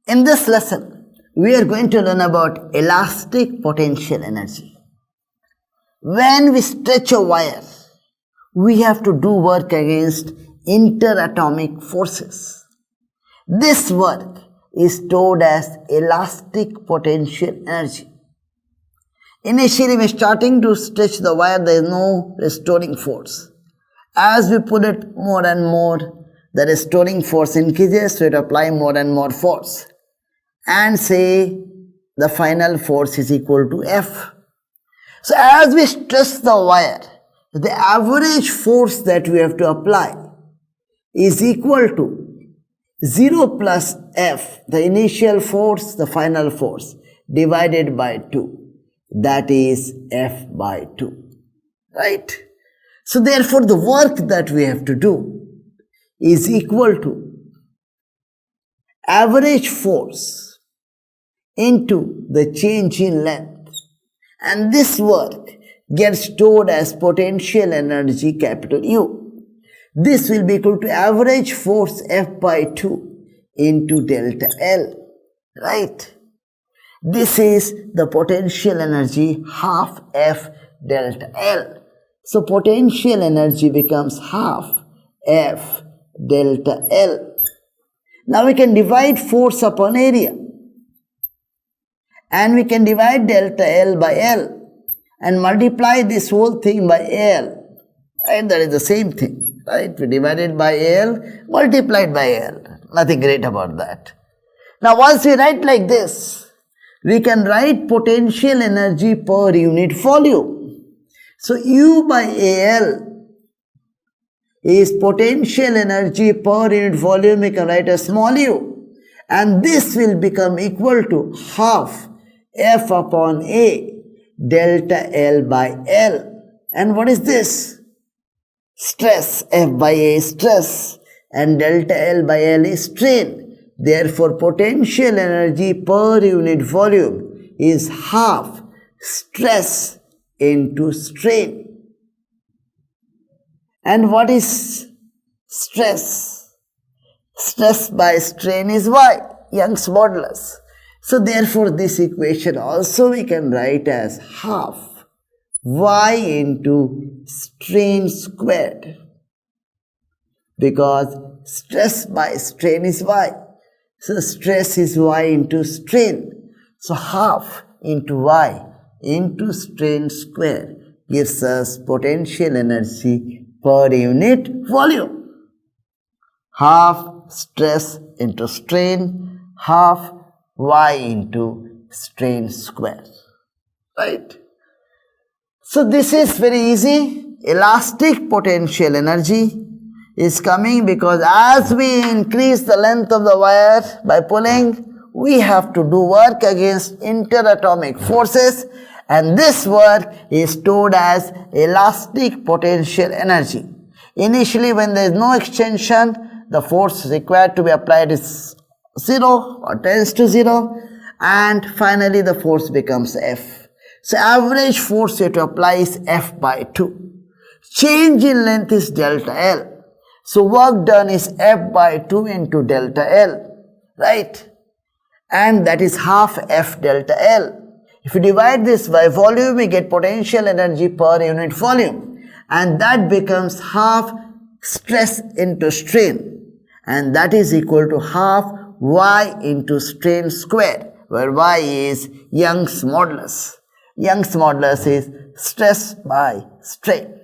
In this lesson, we are going to learn about elastic potential energy. When we stretch a wire, we have to do work against interatomic forces. This work is stored as elastic potential energy. Initially, when starting to stretch the wire, there is no restoring force. As we pull it more and more, the restoring force increases, so it applies more and more force. And say the final force is equal to F. So as we stretch the wire, the average force that we have to apply is equal to 0 plus F, the initial force, the final force, divided by 2. That is F by 2. Right? So therefore the work that we have to do is equal to average force into the change in length, and this work gets stored as potential energy capital U. This will be equal to average force F by 2 into delta L, right? This is the potential energy half F delta L. So potential energy becomes half F delta L. Now we can divide force upon area, and we can divide delta L by L and multiply this whole thing by L. Right? That is the same thing. Right? We divided by L, multiplied by L. Nothing great about that. Now once we write like this, we can write potential energy per unit volume. So U by AL is potential energy per unit volume. We can write a small u, and this will become equal to half F upon A delta L by L. And what is this? Stress. F by A is stress and delta L by L is strain. Therefore potential energy per unit volume is half stress into strain. And what is stress? Stress by strain is Y, Young's modulus. So therefore this equation also we can write as half Y into strain squared, because stress by strain is Y. So stress is Y into strain. So half into Y into strain squared gives us potential energy per unit volume. Half stress into strain, half Y into strain square. Right? So this is very easy. Elastic potential energy is coming because as we increase the length of the wire by pulling, we have to do work against interatomic forces, and this work is stored as elastic potential energy. Initially, when there is no extension, the force required to be applied is 0 or tends to 0, and finally the force becomes F. So average force you have to apply is F by 2. Change in length is delta L. So work done is F by 2 into delta L, right? And that is half F delta L. If you divide this by volume, we get potential energy per unit volume, and that becomes half stress into strain, and that is equal to half Y into strain squared, where Y is Young's modulus. Young's modulus is stress by strain.